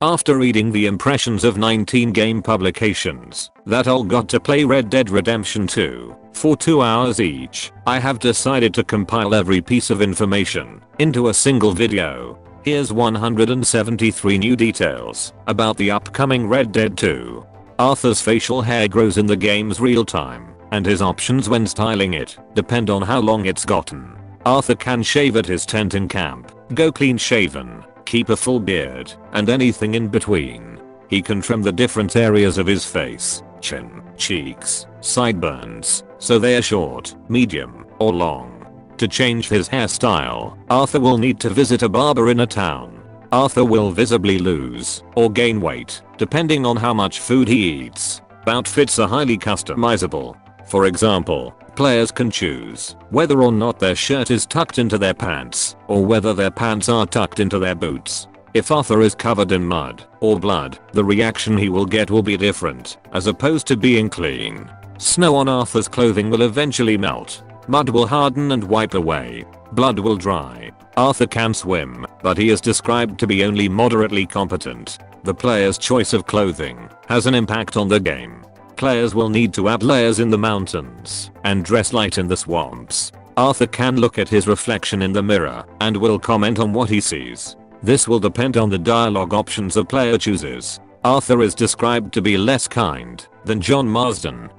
After reading the impressions of 19 game publications that all got to play Red Dead Redemption 2 for 2 hours each, I have decided to compile every piece of information into a single video. Here's 173 new details about the upcoming Red Dead 2. Arthur's facial hair grows in the game's real time, and his options when styling it depend on how long it's gotten. Arthur can shave at his tent in camp, go clean shaven, keep a full beard, and anything in between. He can trim the different areas of his face, chin, cheeks, sideburns, so they are short, medium, or long. To change his hairstyle, Arthur will need to visit a barber in a town. Arthur will visibly lose or gain weight, depending on how much food he eats. Outfits are highly customizable. For example, players can choose whether or not their shirt is tucked into their pants, or whether their pants are tucked into their boots. If Arthur is covered in mud or blood, the reaction he will get will be different, as opposed to being clean. Snow on Arthur's clothing will eventually melt. Mud will harden and wipe away. Blood will dry. Arthur can swim, but he is described to be only moderately competent. The player's choice of clothing has an impact on the game. Players will need to add layers in the mountains and dress light in the swamps. Arthur can look at his reflection in the mirror and will comment on what he sees. This will depend on the dialogue options a player chooses. Arthur is described to be less kind than John Marsden.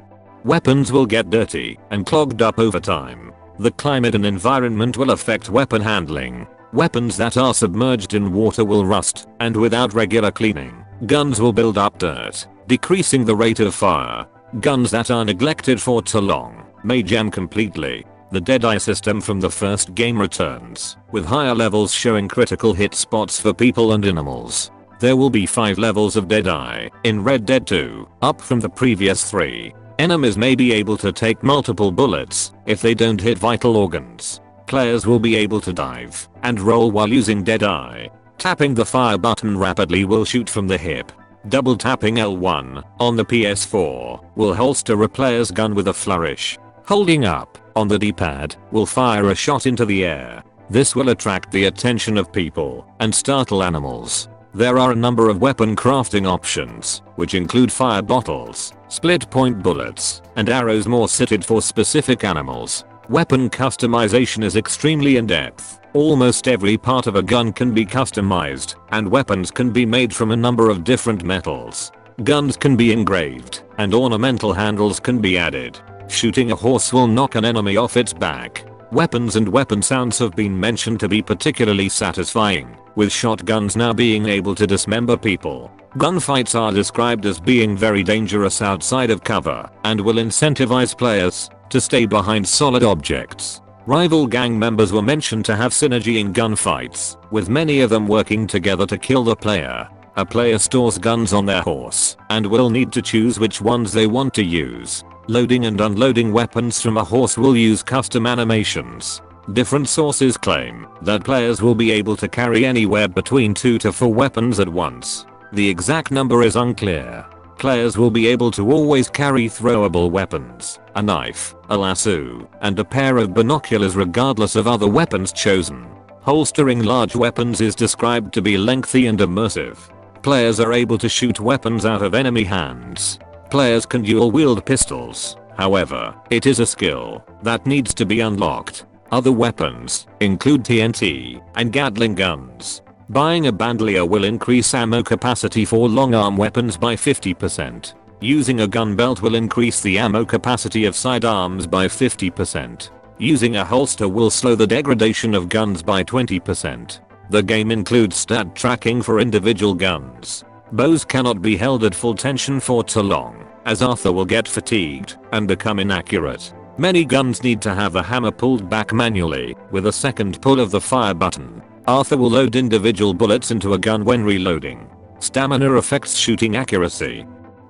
Weapons will get dirty and clogged up over time. The climate and environment will affect weapon handling. Weapons that are submerged in water will rust, and without regular cleaning, guns will build up dirt, decreasing the rate of fire. Guns that are neglected for too long may jam completely. The Deadeye system from the first game returns, with higher levels showing critical hit spots for people and animals. There will be 5 levels of Deadeye in Red Dead 2, up from the previous 3. Enemies may be able to take multiple bullets if they don't hit vital organs. Players will be able to dive and roll while using Deadeye. Tapping the fire button rapidly will shoot from the hip. Double tapping L1 on the PS4 will holster a player's gun with a flourish. Holding up on the D-pad will fire a shot into the air. This will attract the attention of people and startle animals. There are a number of weapon crafting options, which include fire bottles, split point bullets, and arrows more suited for specific animals. Weapon customization is extremely in-depth. Almost every part of a gun can be customized, and weapons can be made from a number of different metals. Guns can be engraved, and ornamental handles can be added. Shooting a horse will knock an enemy off its back. Weapons and weapon sounds have been mentioned to be particularly satisfying, with shotguns now being able to dismember people. Gunfights are described as being very dangerous outside of cover, and will incentivize players to stay behind solid objects. Rival gang members were mentioned to have synergy in gunfights, with many of them working together to kill the player. A player stores guns on their horse, and will need to choose which ones they want to use. Loading and unloading weapons from a horse will use custom animations. Different sources claim that players will be able to carry anywhere between 2 to 4 weapons at once. The exact number is unclear. Players will be able to always carry throwable weapons, a knife, a lasso, and a pair of binoculars regardless of other weapons chosen. Holstering large weapons is described to be lengthy and immersive. Players are able to shoot weapons out of enemy hands. Players can dual-wield pistols, however, it is a skill that needs to be unlocked. Other weapons include TNT and Gatling guns. Buying a bandolier will increase ammo capacity for long-arm weapons by 50%. Using a gun belt will increase the ammo capacity of sidearms by 50%. Using a holster will slow the degradation of guns by 20%. The game includes stat tracking for individual guns. Bows cannot be held at full tension for too long, as Arthur will get fatigued and become inaccurate. Many guns need to have the hammer pulled back manually with a second pull of the fire button. Arthur will load individual bullets into a gun when reloading. Stamina affects shooting accuracy.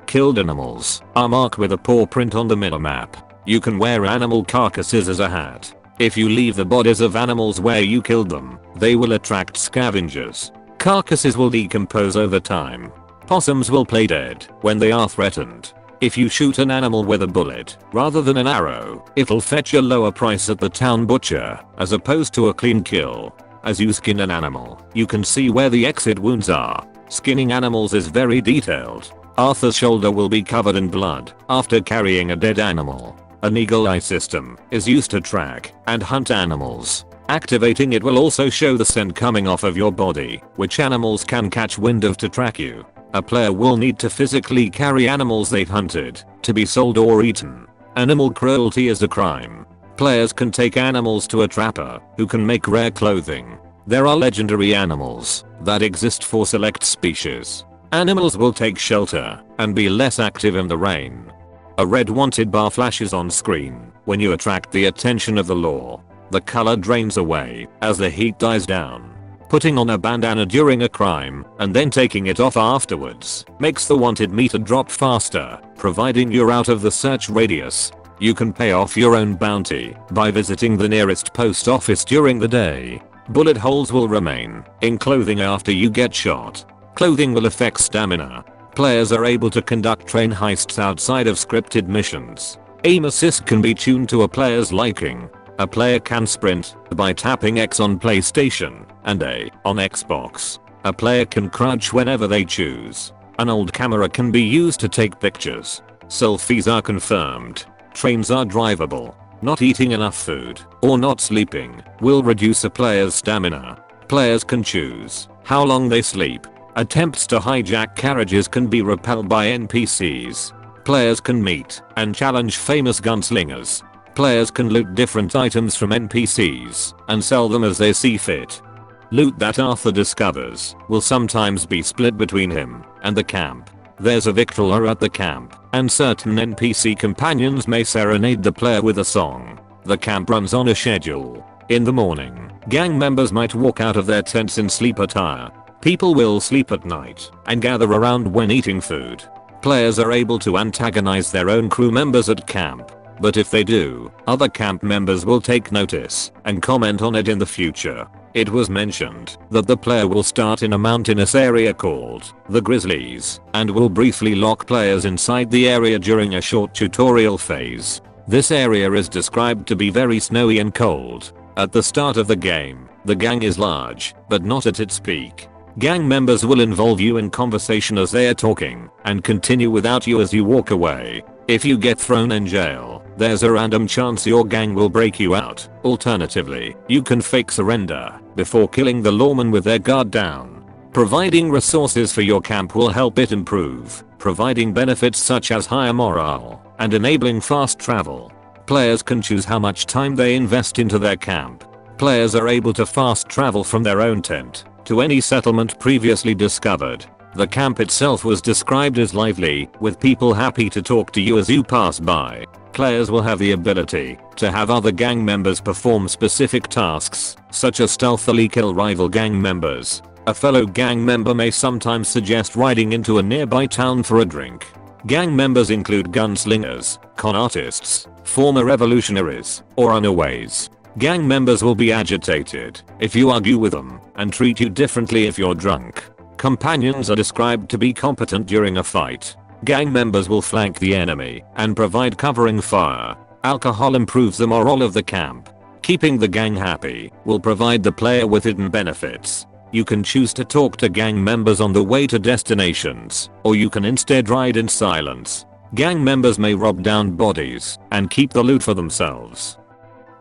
Killed animals are marked with a paw print on the minimap. You can wear animal carcasses as a hat. If you leave the bodies of animals where you killed them, they will attract scavengers. Carcasses will decompose over time. Possums will play dead when they are threatened. If you shoot an animal with a bullet rather than an arrow, it'll fetch a lower price at the town butcher as opposed to a clean kill. As you skin an animal, you can see where the exit wounds are. Skinning animals is very detailed. Arthur's shoulder will be covered in blood after carrying a dead animal. An eagle eye system is used to track and hunt animals. Activating it will also show the scent coming off of your body, which animals can catch wind of to track you. A player will need to physically carry animals they've hunted to be sold or eaten. Animal cruelty is a crime. Players can take animals to a trapper who can make rare clothing. There are legendary animals that exist for select species. Animals will take shelter and be less active in the rain. A red wanted bar flashes on screen when you attract the attention of the law. The color drains away as the heat dies down. Putting on a bandana during a crime and then taking it off afterwards makes the wanted meter drop faster, providing you're out of the search radius. You can pay off your own bounty by visiting the nearest post office during the day. Bullet holes will remain in clothing after you get shot. Clothing will affect stamina. Players are able to conduct train heists outside of scripted missions. Aim assist can be tuned to a player's liking. A player can sprint by tapping X on PlayStation and A on Xbox. A player can crouch whenever they choose. An old camera can be used to take pictures. Selfies are confirmed. Trains are drivable. Not eating enough food or not sleeping will reduce a player's stamina. Players can choose how long they sleep. Attempts to hijack carriages can be repelled by NPCs. Players can meet and challenge famous gunslingers. Players can loot different items from NPCs and sell them as they see fit. Loot that Arthur discovers will sometimes be split between him and the camp. There's a victrola at the camp, and certain NPC companions may serenade the player with a song. The camp runs on a schedule. In the morning, gang members might walk out of their tents in sleep attire. People will sleep at night and gather around when eating food. Players are able to antagonize their own crew members at camp. But if they do, other camp members will take notice and comment on it in the future. It was mentioned that the player will start in a mountainous area called the Grizzlies and will briefly lock players inside the area during a short tutorial phase. This area is described to be very snowy and cold. At the start of the game, the gang is large, but not at its peak. Gang members will involve you in conversation as they are talking and continue without you as you walk away. If you get thrown in jail, there's a random chance your gang will break you out. Alternatively, you can fake surrender before killing the lawman with their guard down. Providing resources for your camp will help it improve, providing benefits such as higher morale and enabling fast travel. Players can choose how much time they invest into their camp. Players are able to fast travel from their own tent to any settlement previously discovered. The camp itself was described as lively, with people happy to talk to you as you pass by. Players will have the ability to have other gang members perform specific tasks, such as stealthily kill rival gang members. A fellow gang member may sometimes suggest riding into a nearby town for a drink. Gang members include gunslingers, con artists, former revolutionaries, or runaways. Gang members will be agitated if you argue with them and treat you differently if you're drunk. Companions are described to be competent during a fight. Gang members will flank the enemy and provide covering fire. Alcohol improves the morale of the camp. Keeping the gang happy will provide the player with hidden benefits. You can choose to talk to gang members on the way to destinations, or you can instead ride in silence. Gang members may rob down bodies and keep the loot for themselves.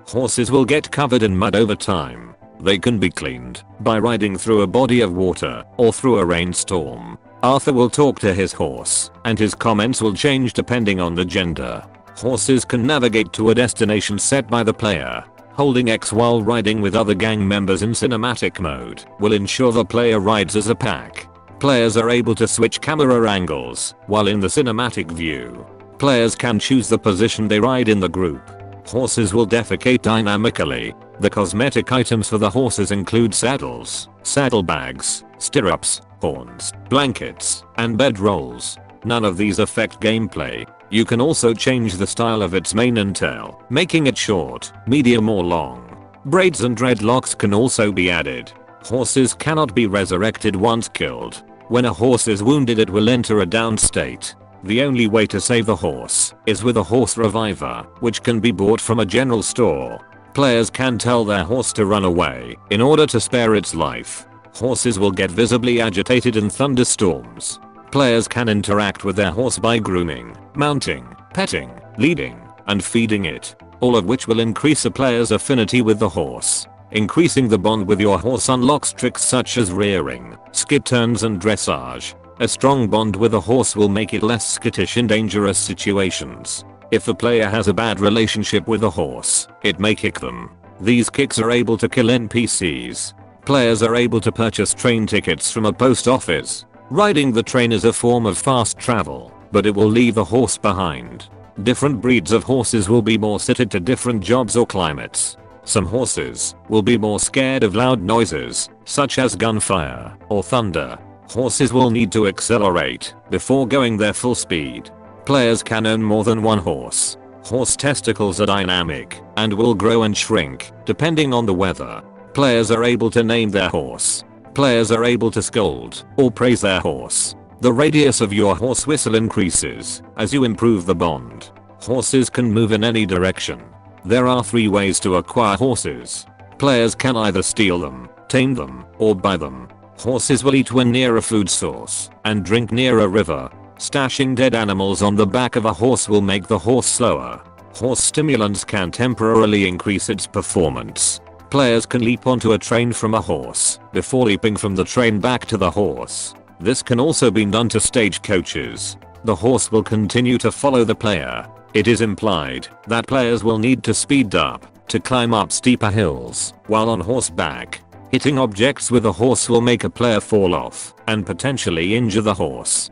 Horses will get covered in mud over time. They can be cleaned by riding through a body of water or through a rainstorm. Arthur will talk to his horse, and his comments will change depending on the gender. Horses can navigate to a destination set by the player. Holding X while riding with other gang members in cinematic mode will ensure the player rides as a pack. Players are able to switch camera angles while in the cinematic view. Players can choose the position they ride in the group. Horses will defecate dynamically. The cosmetic items for the horses include saddles, saddlebags, stirrups, horns, blankets, and bedrolls. None of these affect gameplay. You can also change the style of its mane and tail, making it short, medium or long. Braids and dreadlocks can also be added. Horses cannot be resurrected once killed. When a horse is wounded, it will enter a down state. The only way to save the horse is with a horse reviver, which can be bought from a general store. Players can tell their horse to run away in order to spare its life. Horses will get visibly agitated in thunderstorms. Players can interact with their horse by grooming, mounting, petting, leading, and feeding it, all of which will increase a player's affinity with the horse. Increasing the bond with your horse unlocks tricks such as rearing, skid turns and dressage. A strong bond with a horse will make it less skittish in dangerous situations. If the player has a bad relationship with a horse, it may kick them. These kicks are able to kill NPCs. Players are able to purchase train tickets from a post office. Riding the train is a form of fast travel, but it will leave the horse behind. Different breeds of horses will be more suited to different jobs or climates. Some horses will be more scared of loud noises, such as gunfire or thunder. Horses will need to accelerate before going their full speed. Players can own more than one horse. Horse testicles are dynamic and will grow and shrink depending on the weather. Players are able to name their horse. Players are able to scold or praise their horse. The radius of your horse whistle increases as you improve the bond. Horses can move in any direction. There are 3 ways to acquire horses. Players can either steal them, tame them, or buy them. Horses will eat when near a food source and drink near a river. Stashing dead animals on the back of a horse will make the horse slower. Horse stimulants can temporarily increase its performance. Players can leap onto a train from a horse before leaping from the train back to the horse. This can also be done to stagecoaches. The horse will continue to follow the player. It is implied that players will need to speed up to climb up steeper hills while on horseback. Hitting objects with a horse will make a player fall off and potentially injure the horse.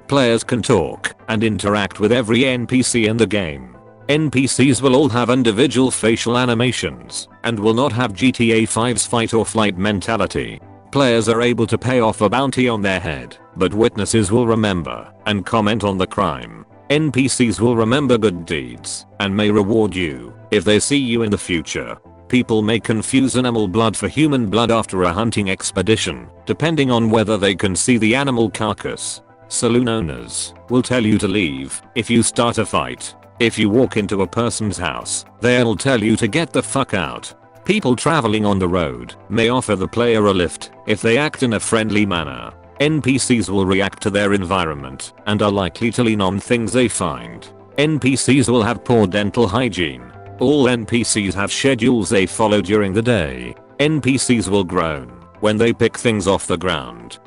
Players can talk and interact with every NPC in the game. NPCs will all have individual facial animations and will not have GTA 5's fight or flight mentality. Players are able to pay off a bounty on their head, but witnesses will remember and comment on the crime. NPCs will remember good deeds and may reward you if they see you in the future. People may confuse animal blood for human blood after a hunting expedition, depending on whether they can see the animal carcass. Saloon owners will tell you to leave if you start a fight. If you walk into a person's house, they'll tell you to get the fuck out. People traveling on the road may offer the player a lift if they act in a friendly manner. NPCs will react to their environment and are likely to lean on things they find. NPCs will have poor dental hygiene. All NPCs have schedules they follow during the day. NPCs will groan when they pick things off the ground.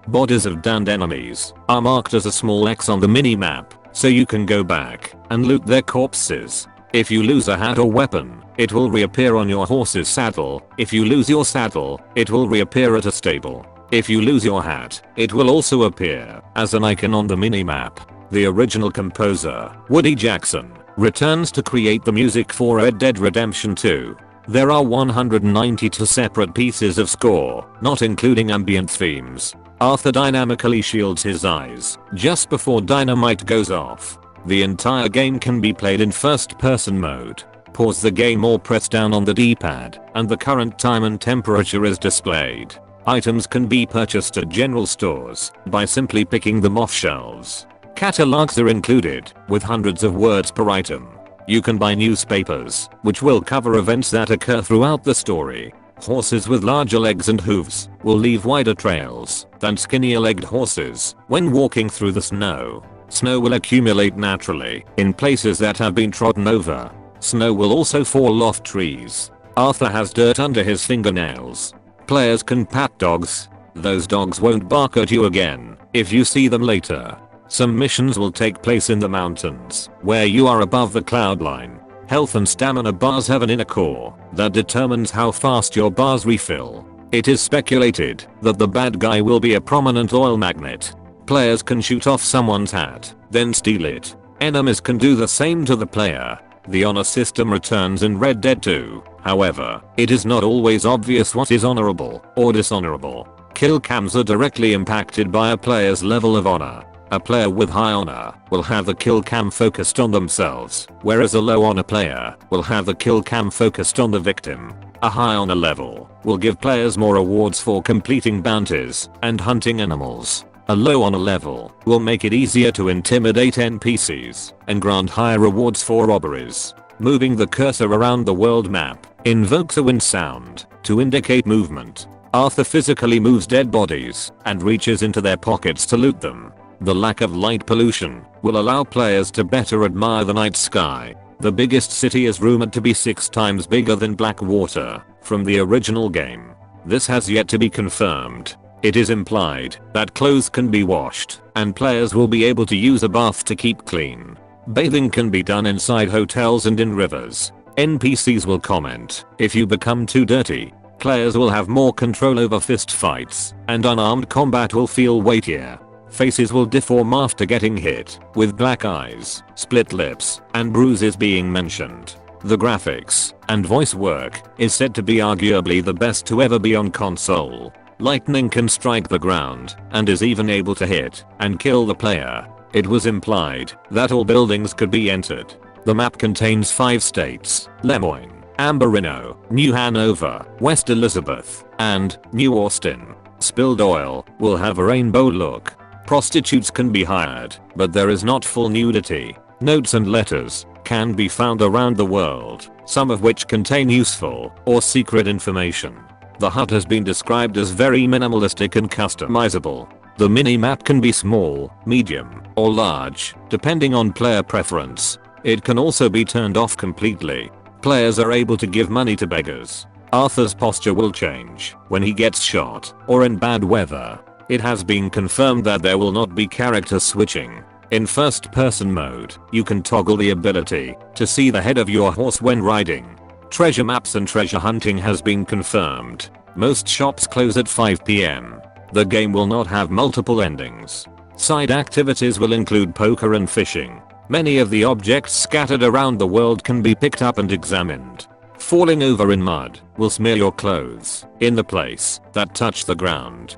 Bodies of downed enemies are marked as a small X on the minimap, so you can go back and loot their corpses. If you lose a hat or weapon, it will reappear on your horse's saddle. If you lose your saddle, it will reappear at a stable. If you lose your hat, it will also appear as an icon on the minimap. The original composer, Woody Jackson, returns to create the music for Red Dead Redemption 2. There are 192 separate pieces of score, not including ambient themes. Arthur dynamically shields his eyes just before dynamite goes off. The entire game can be played in first-person mode. Pause the game or press down on the D-pad, and the current time and temperature is displayed. Items can be purchased at general stores by simply picking them off shelves. Catalogs are included, with hundreds of words per item. You can buy newspapers, which will cover events that occur throughout the story. Horses with larger legs and hooves will leave wider trails than skinnier-legged horses when walking through the snow. Snow will accumulate naturally in places that have been trodden over. Snow will also fall off trees. Arthur has dirt under his fingernails. Players can pat dogs. Those dogs won't bark at you again if you see them later. Some missions will take place in the mountains, where you are above the cloud line. Health and stamina bars have an inner core that determines how fast your bars refill. It is speculated that the bad guy will be a prominent oil magnet. Players can shoot off someone's hat, then steal it. Enemies can do the same to the player. The honor system returns in Red Dead 2. However, it is not always obvious what is honorable or dishonorable. Kill cams are directly impacted by a player's level of honor. A player with high honor will have the kill cam focused on themselves, whereas a low honor player will have the kill cam focused on the victim. A high honor level will give players more rewards for completing bounties and hunting animals. A low honor level will make it easier to intimidate NPCs and grant higher rewards for robberies. Moving the cursor around the world map invokes a wind sound to indicate movement. Arthur physically moves dead bodies and reaches into their pockets to loot them. The lack of light pollution will allow players to better admire the night sky. The biggest city is rumored to be 6 times bigger than Blackwater from the original game. This has yet to be confirmed. It is implied that clothes can be washed and players will be able to use a bath to keep clean. Bathing can be done inside hotels and in rivers. NPCs will comment if you become too dirty. Players will have more control over fist fights and unarmed combat will feel weightier. Faces will deform after getting hit, with black eyes, split lips, and bruises being mentioned. The graphics and voice work is said to be arguably the best to ever be on console. Lightning can strike the ground and is even able to hit and kill the player. It was implied that all buildings could be entered. The map contains 5 states: Lemoyne, Amberino, New Hanover, West Elizabeth, and New Austin. Spilled oil will have a rainbow look. Prostitutes can be hired, but there is not full nudity. Notes and letters can be found around the world, some of which contain useful or secret information. The HUD has been described as very minimalistic and customizable. The mini-map can be small, medium, or large, depending on player preference. It can also be turned off completely. Players are able to give money to beggars. Arthur's posture will change when he gets shot or in bad weather. It has been confirmed that there will not be character switching. In first-person mode, you can toggle the ability to see the head of your horse when riding. Treasure maps and treasure hunting has been confirmed. Most shops close at 5 PM. The game will not have multiple endings. Side activities will include poker and fishing. Many of the objects scattered around the world can be picked up and examined. Falling over in mud will smear your clothes in the place that touch the ground.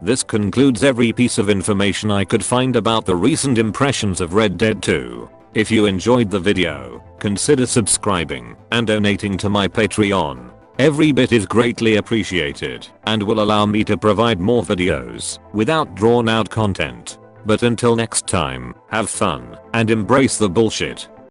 This concludes every piece of information I could find about the recent impressions of Red Dead 2. If you enjoyed the video, consider subscribing and donating to my Patreon. Every bit is greatly appreciated and will allow me to provide more videos without drawn out content. But until next time, have fun and embrace the bullshit.